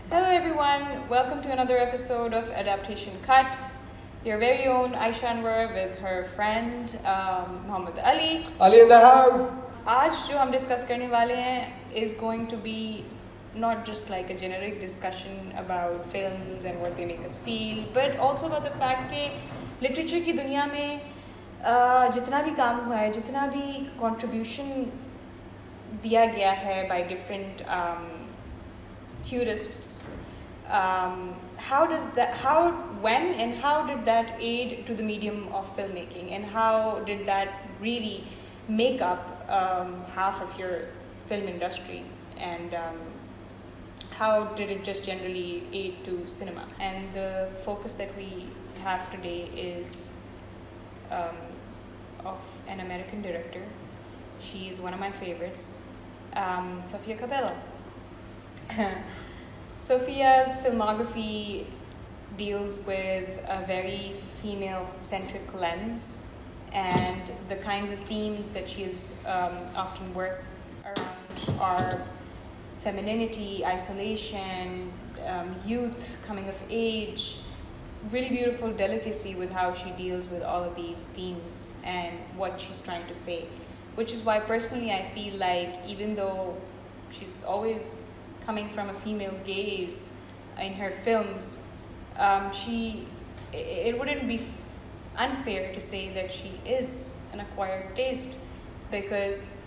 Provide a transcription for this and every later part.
Hello, everyone. Welcome to another episode of Adaptation Cut. Your very own Aisha Anwar with her friend Muhammad Ali. Ali in the house. आज जो हम discuss करने वाले हैं is going to be not just like a generic discussion about films and what they make us feel, but also about the fact कि literature की दुनिया में जितना भी काम हुआ है, जितना भी contribution दिया गया है by different theorists, when and how did that aid to the medium of filmmaking, and how did that really make up half of your film industry, and how did it just generally aid to cinema? And the focus that we have today is of an American director. She's one of my favorites, Sofia Coppola. Sofia's filmography deals with a very female-centric lens, and the kinds of themes that she has often worked around are femininity, isolation, youth, coming of age, really beautiful delicacy with how she deals with all of these themes and what she's trying to say, which is why personally I feel like even though she's always coming from a female gaze in her films, it wouldn't be unfair to say that she is an acquired taste, because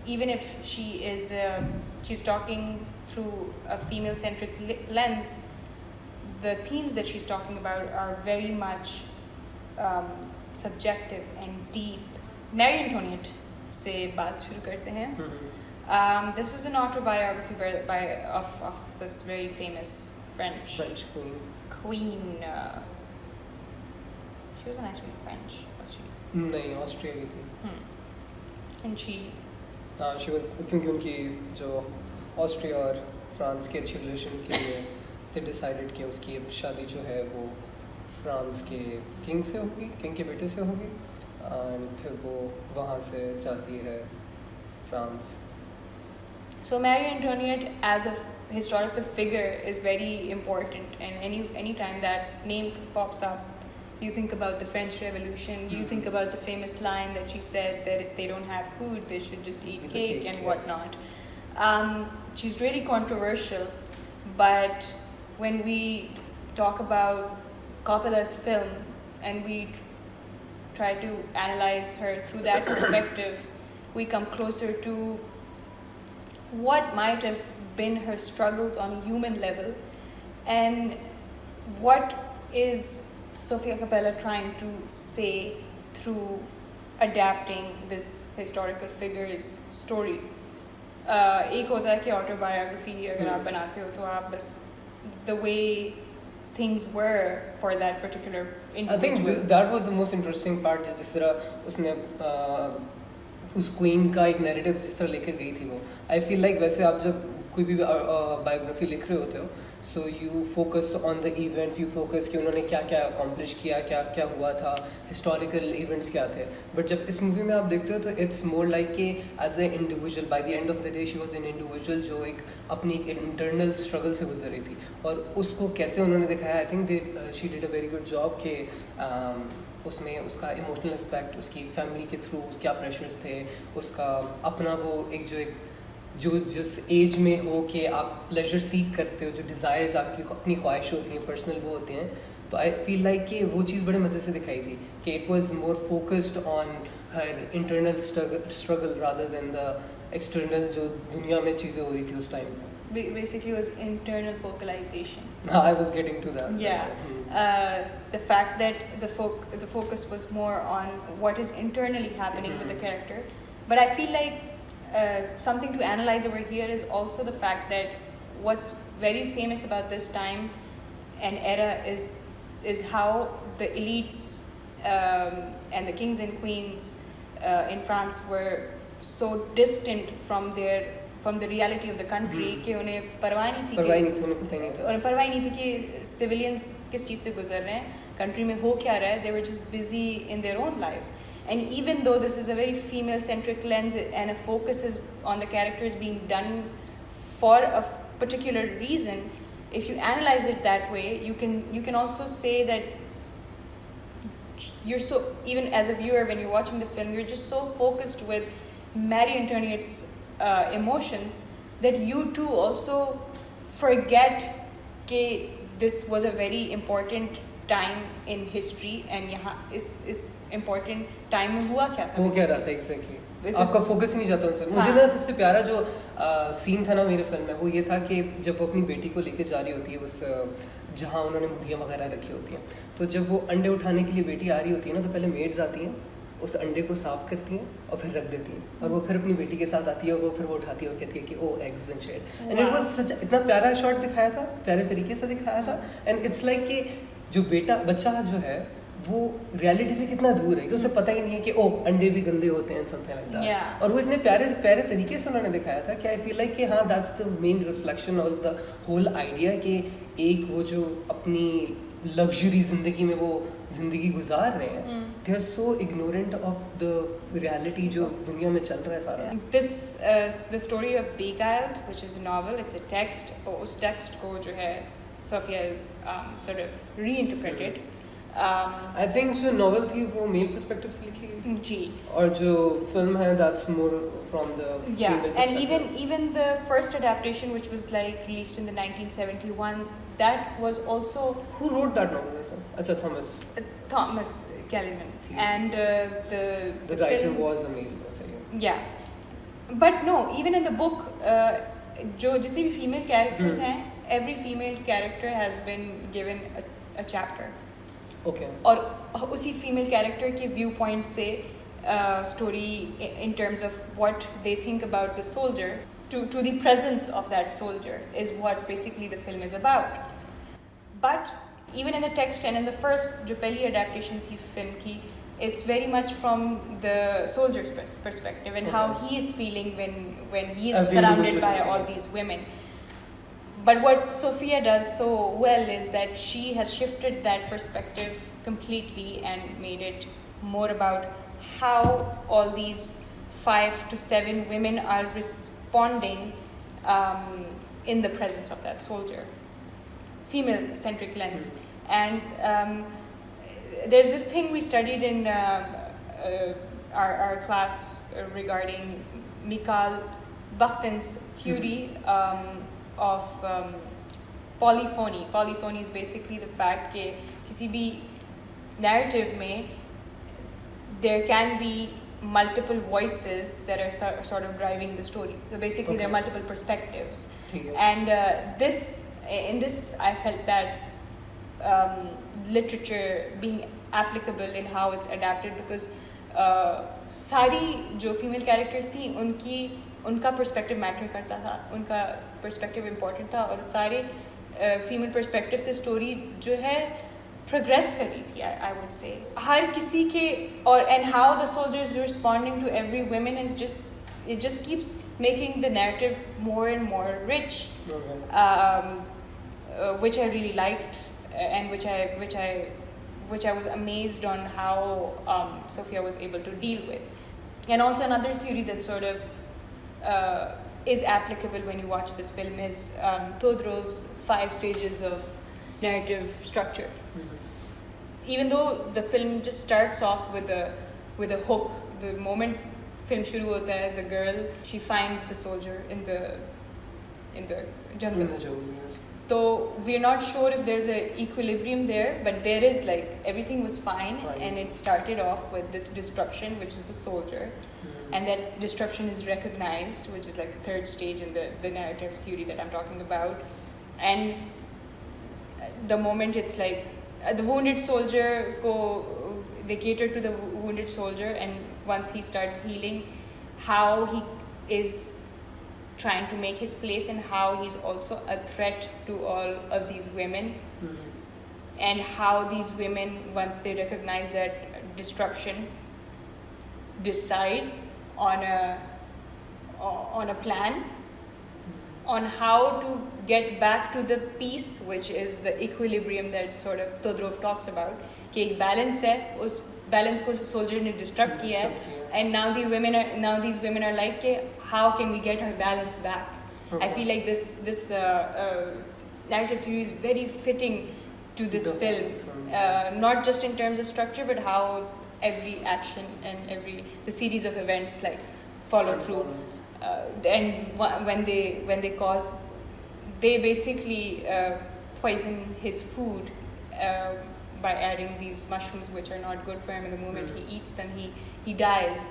even if she's talking through a female-centric lens, the themes that she's talking about are very much subjective and deep. Marie Antoinette से बात शुरू करते हैं. This is an autobiography of this very famous French queen. She wasn't actually French, was she? नहीं, Austria की थी. And she was, क्योंकि उनकी जो ऑस्ट्रिया और फ्रांस के अच्छे रिलेशन के लिए they decided कि उसकी अब शादी जो है वो फ्रांस के किंग से होगी, किंग के बेटे से होगी, और फिर वो वहाँ से जाती है France. So Marie Antoinette as a historical figure is very important, and any time that name pops up, you think about the French Revolution, you think about the famous line that she said that if they don't have food, they should just eat cake and whatnot. She's really controversial, but when we talk about Coppola's film and we try to analyze her through that perspective, we come closer to what might have been her struggles on a human level, and what is Sofia Coppola trying to say through adapting this historical figure's story. एक होता है कि autobiography अगर आप बनाते हो तो आप बस the way things were for that particular individual. I think that was the most interesting part, जिस तरह उसने उस क्वीन का एक नैरेटिव जिस तरह लेकर गई थी वो. आई फील लाइक वैसे आप जब कोई भी बायोग्राफी लिख रहे होते हो, so you focus on the events, you focus कि उन्होंने क्या क्या अकॉम्प्लिश किया, क्या क्या हुआ था, हिस्टोरिकल इवेंट्स क्या थे. बट जब इस मूवी में आप देखते हो तो इट्स मोर लाइक कि as a individual, by the end of the day she was an individual जो एक अपनी इंटरनल स्ट्रगल से गुजर रही थी, और उसको कैसे उन्होंने दिखाया. I think she did a very good job कि उसमें उसका इमोशनल एस्पेक्ट, उसकी फैमिली के थ्रू क्या प्रेशर्स थे, उसका अपना वो एक जो जिस एज में हो कि आप प्लेजर सीक करते हो, जो डिज़ायर्स आपकी अपनी ख्वाहिश होती हैं, पर्सनल वो होते हैं. तो आई फील लाइक कि वो चीज़ बड़े मज़े से दिखाई थी कि it was more focused on her internal struggle rather than the external जो दुनिया में चीज़ें हो रही थी उस time. Basically, it was internal focalization. I was getting to that. Yeah. The fact that the focus was more on what is internally happening with the character. But I feel like something to analyze over here is also the fact that what's very famous about this time and era is how the elites and the kings and queens in France were so distant from the reality of the country कि उन्हें परवाह नहीं थी कि civilians किस चीज़ से गुजर रहे हैं, country में हो क्या रहा है. They were just busy in their own lives. And even though this is a very female-centric lens and a focus is on the characters being done for a particular reason, if you analyze it that way, you can also say that you're so, even as a viewer when you're watching the film, you're just so focused with Marie Antoinette's emotions that you too also forget that this was a very important time in history and यहाँ इस important time में हुआ क्या था, वो क्या रहा था exactly. Because- आपका फोकस ही नहीं जाता उस पर. मुझे ना सबसे प्यारा जो सीन था ना मेरे फिल्म में, वो ये था कि जब वो अपनी बेटी को लेकर जा रही होती है उस जहाँ उन्होंने मुर्गियाँ वगैरह रखी होती हैं, तो जब वो अंडे उठाने के लिए बेटी आ रही होती है ना, तो पहले मेड्स आती हैं, उस अंडे को साफ करती हैं और फिर रख देती हैं, और वो फिर अपनी बेटी के साथ आती है और वो फिर वो उठाती है और कहती है कि oh eggs and shed. And it was such, इतना प्यारा शॉट दिखाया था, प्यारे तरीके से दिखाया था. एंड इट्स लाइक कि जो बच्चा जो है वो रियलिटी से कितना दूर है कि उसे पता ही नहीं है कि ओ अंडे भी गंदे होते हैं, समथिंग लाइक दैट. और वो इतने प्यारे तरीके से उन्होंने दिखाया था कि आई फील लाइक कि हाँ, that's the main reflection of the whole idea कि एक वो जो अपनी लग्जरी जिंदगी में वो जिंदगी गुजार रहे हैं, they are so ignorant of the reality जो दुनिया में चल रहा है सारा. The story of Beguiled, which is a novel, it's a text. और उस text को जो है Sophia is sort of reinterpreted. I think जो नॉवेल थी वो मेल पर्सपेक्टिव से लिखी गई थी, जी. और जो फिल्म है that's more from the Yeah, and even the first adaptation, which was like released in the 1971, that was also who wrote that novel? अच्छा, Thomas Kellerman, and the writer film, was a male. yeah. But no, even in the book, जो जितने भी female characters हैं, every female character has been given a chapter. Okay. और उसी female character के view point से story in terms of what they think about the soldier to the presence of that soldier is what basically the film is about. But even in the text and in the first जो पहली adaptation थी film की, it's very much from the soldier's perspective and how he is feeling when he is surrounded by all these women. But what Sophia does so well is that she has shifted that perspective completely and made it more about how all these 5 to 7 women are responding in the presence of that soldier. Female-centric lens. And there's this thing we studied in our class regarding Mikhail Bakhtin's theory of polyphony. Polyphony is basically the fact कि किसी भी narrative में there can be multiple voices that are sort of driving the story. So basically there are multiple perspectives. And in this I felt that literature being applicable in how it's adapted, because सारी जो female characters थी उनका perspective matter करता था, उनका perspective important था, और सारे फीमेल पर्सपेक्टिव से स्टोरी जो है प्रोग्रेस कर रही थी. आई वुड से हर किसी के, और and how the soldiers responding to every woman is just, it just keeps making the narrative more and more rich. Which I really liked, and which I was amazed on how Sophia was able to deal with. And also another theory that sort of is applicable when you watch this film is Todrov's 5 stages of narrative structure. Even though the film just starts off with a hook, the moment film shuru hota hai, the girl, she finds the soldier in the jungle. So we're not sure if there's a equilibrium there, but there is, like, everything was fine. And it started off with this disruption, which is the soldier. And that disruption is recognized, which is like the 3rd stage in the narrative theory that I'm talking about. And the moment it's like the wounded soldier they cater to the wounded soldier, and once he starts healing, how he is trying to make his place and how he's also a threat to all of these women. And how these women, once they recognize that disruption, decide on a plan on how to get back to the peace, which is the equilibrium that sort of Todorov talks about. कि एक balance है, उस balance को soldier ने disrupt किया है, and now these women are like, how can we get our balance back? I feel like this narrative theory is very fitting to this The film, film. not just in terms of structure, but how every action and the series of events like follow through. And when they cause, they basically poison his food by adding these mushrooms which are not good for him. And the moment he eats them, he dies.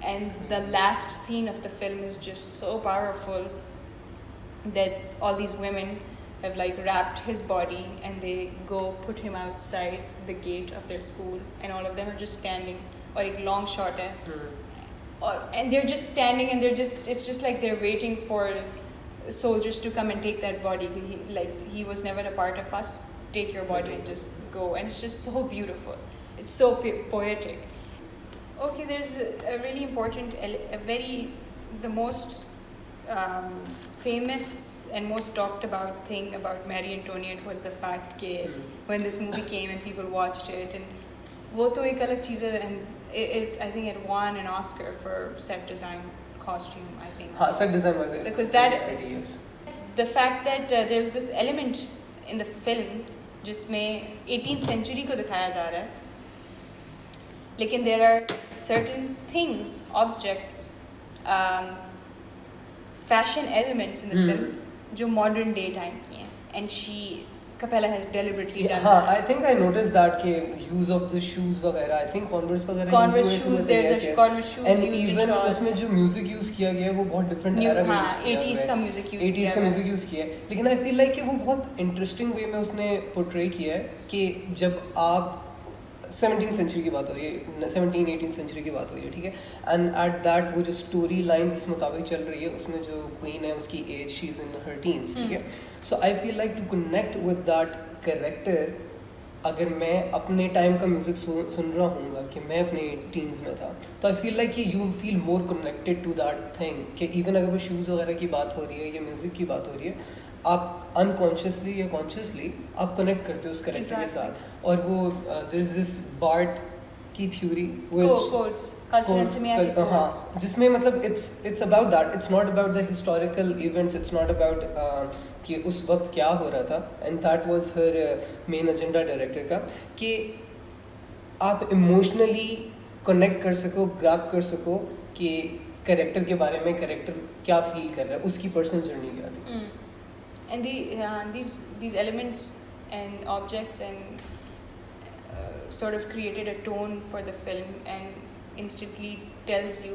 And the last scene of the film is just so powerful that all these women have like wrapped his body and they go put him outside the gate of their school, and all of them are just standing, or a long shot hai. And they're just standing, and it's just like they're waiting for soldiers to come and take that body. He was never a part of us, take your body and just go. And it's just so beautiful, it's so poetic. Okay, there's a really important, the most famous and most talked about thing about Marie Antoinette was the fact that when this movie came and people watched it, and wo to ek alag cheez hai, and I think it won an Oscar for set design, costume, I think. Set design was it? Because that, yes. The fact that there's this element in the film जिसमें 18th century को दिखाया जा रहा है, लेकिन there are certain things, objects, fashion elements in the film जो modern day time की हैं, and Capella has deliberately done that. I think I noticed that के use of the shoes वगैरह, I think Converse वगैरह Converse shoes, there's a Converse shoes and used even in shorts. उसमें जो music use किया गया है वो बहुत different era का use किया 80s का music use 80s का music use किया है, लेकिन I feel like कि वो बहुत interesting way में उसने portray किया है कि जब आप 17th century की बात हो रही है, 17th-18th century की बात हो रही है, ठीक है, and at that वो जो story lines इस मुताबिक चल रही है, उसमें जो queen है उसकी age she is in her teens, ठीक है, so I feel like to connect with that character, अगर मैं अपने टाइम का म्यूजिक सुन रहा हूँगा कि मैं अपने टीन्स में था, तो आई फील लाइक कि you feel more connected to that thing कि इवन अगर वो शूज़ वगैरह की बात हो रही है या म्यूज़िक की बात हो रही है, आप अनकॉन्शियसली या कॉन्शियसली आप कनेक्ट करते हो उस करेक्टर के साथ. और वो देयर इज दिस बार्ट की थ्योरी हाँ, जिसमें मतलब it's about that, it's not about the historical events, it's not about कि उस वक्त क्या हो रहा था, and that was her main agenda director का, कि आप इमोशनली कनेक्ट कर सको, ग्रैब कर सको कि कैरेक्टर के बारे में, कैरेक्टर क्या फील कर रहा है, उसकी पर्सनल जर्नी क्या थी. And these elements and objects and sort of created a tone for the film and instantly tells you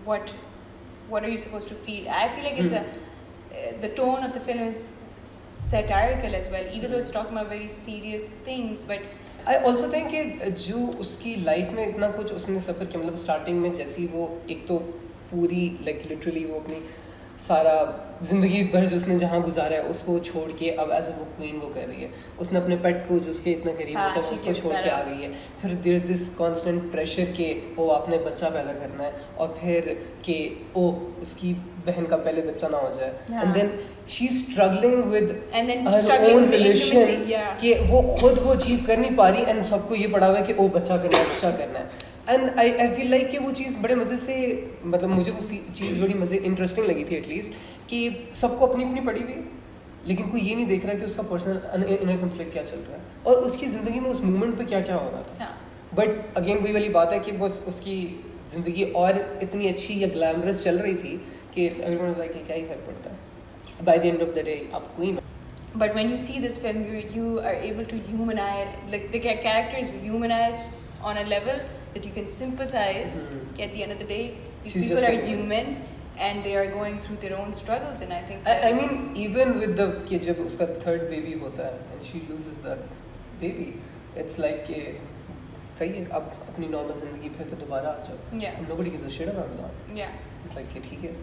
what are you supposed to feel. I feel like it's the tone of the film is satirical as well, even though it's talking about very serious things, but I also think कि जो उसकी life में इतना कुछ उसने सफ़र किया, मतलब starting में जैसी वो एक तो पूरी लाइक लिटरली वो अपनी सारा ज़िंदगी भर जो उसने जहाँ गुजारा है उसको छोड़ के अब एज अ वो क्वीन वो कर रही है, उसने अपने पेट को जो उसके इतना करीब होता है उसको छोड़ के आ गई है, फिर there is this constant pressure के ओ आपने बच्चा पैदा करना है, और फिर के ओ उसकी बहन का पहले बच्चा ना हो जाए, and then she is struggling with her own relation कि वो खुद वो अचीव कर नहीं पा रही, एंड सबको ये पड़ा हुआ है कि ओ बच्चा करना है. एंड आई फील लाइक कि वो चीज़ बड़े मज़े से, मतलब मुझे वो चीज़ बड़ी मज़े इंटरेस्टिंग लगी थी एटलीस्ट, कि सबको अपनी अपनी पड़ी हुई, लेकिन कोई ये नहीं देख रहा कि उसका पर्सनल इनर कॉन्फ्लिक्ट क्या चल रहा है और उसकी ज़िंदगी में उस मोमेंट पे क्या क्या हो रहा था. बट अगेन वही वाली बात है कि बस उसकी ज़िंदगी और इतनी अच्छी या ग्लैमरस चल रही थी कि एवरीवन वाज लाइक क्या ही फर्क पड़ता है, bye the end of the day आप queen. But when you see this film, you are able to humanize, like the character is humanized on a level that you can sympathize. At the end of the day, these people are human and they are going through their own struggles, and I think I mean even with the कि जब उसका third baby होता है and she loses that baby, it's like कि सही है अब अपनी normal ज़िंदगी फिर दोबारा आ जाओ. And nobody gives a shit about that. It's like कि ठीक है.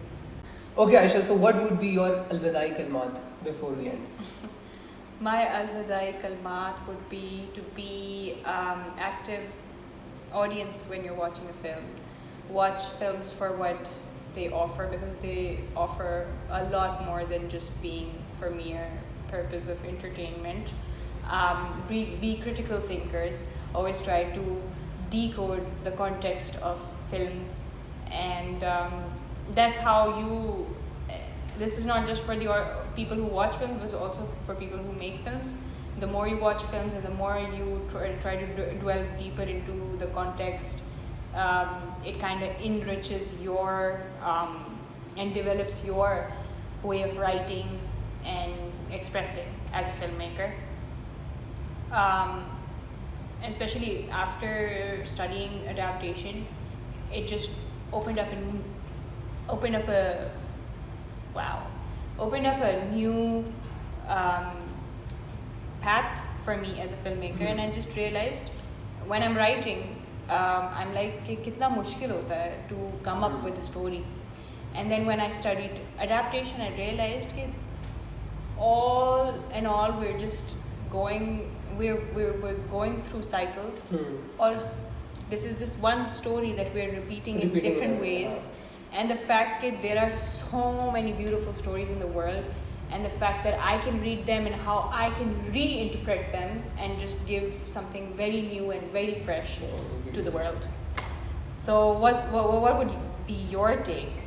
Okay, Aisha, so what would be your alvidai kalmat before we end? My alvidai kalmat would be to be active audience when you're watching a film. Watch films for what they offer, because they offer a lot more than just being for mere purpose of entertainment. Be critical thinkers. Always try to decode the context of films, and that's how you this is not just for the people who watch films, but also for people who make films. The more you watch films and the more you try to delve deeper into the context, it kind of enriches your and develops your way of writing and expressing as a filmmaker. Especially after studying adaptation, it just opened up a new path for me as a filmmaker. And I just realized when I'm writing, I'm like कि कितना मुश्किल होता है to come up with a story. And then when I studied adaptation, I realized that all in all we're going through cycles, or this is this one story that we're repeating in different ways. And the fact that there are so many beautiful stories in the world, and the fact that I can read them and how I can reinterpret them and just give something very new and very fresh to the world. So what would be your take?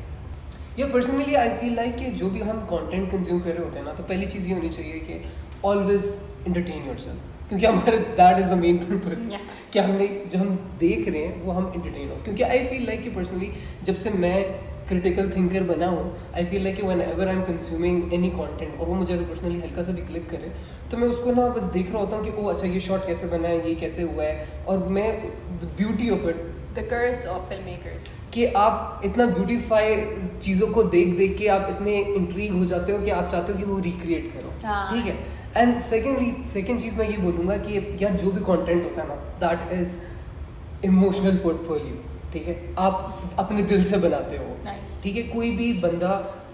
Yeah, personally I feel like कि जो भी हम content consume कर रहे होते हैं ना, तो पहली चीज़ ये होनी चाहिए कि always entertain yourself, क्योंकि हमारा that is the main purpose. कि हमने जो हम देख रहे हैं वो हम entertain हो. क्योंकि I feel like कि personally जब से मैं critical thinker बना हूँ, I feel like कि whenever I'm consuming any content और वो मुझे अगर personally हल्का सा भी click करे, तो मैं उसको ना बस देख रहा होता हूँ कि ओ अच्छा ये shot कैसे बना है, ये कैसे हुआ है, और मैं the beauty of it, the curse of filmmakers, कि आप इतना ब्यूटीफाई चीज़ों को देख के आप इतने इंट्रीग हो जाते हो कि आप चाहते हो कि वो रिक्रिएट करो. ठीक है. एंड सेकेंड चीज़ मैं ये बोलूँगा कि यार जो भी कंटेंट होता है ना, दैट इज़ इमोशनल पोर्टफोलियो. ठीक है, आप अपने दिल से बनाते हो. ठीक है, कोई भी बंदा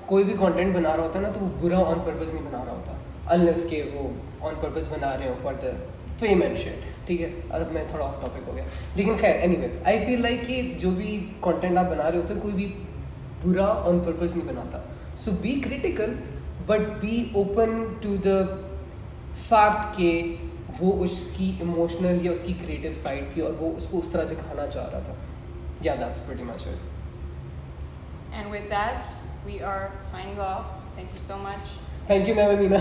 कोई भी कंटेंट बना रहा होता है ना, तो वो बुरा ऑन पर्पस नहीं बना रहा होता, अनलेस के वो ऑन पर्पस बना रहे हो for the fame and shit. ठीक है, अब मैं थोड़ा ऑफ टॉपिक हो गया, लेकिन खैर एनीवे आई फील लाइक कि जो भी कंटेंट आप बना रहे होते हो कोई भी बुरा ऑन पर्पस नहीं बनाता. So be critical but be open to the fact कि वो उसकी इमोशनल या उसकी क्रिएटिव साइड थी और वो उसको उस तरह दिखाना चाह रहा था. या that's pretty much it. And with that, we are signing off. Thank you so much. Thank you, Navamina.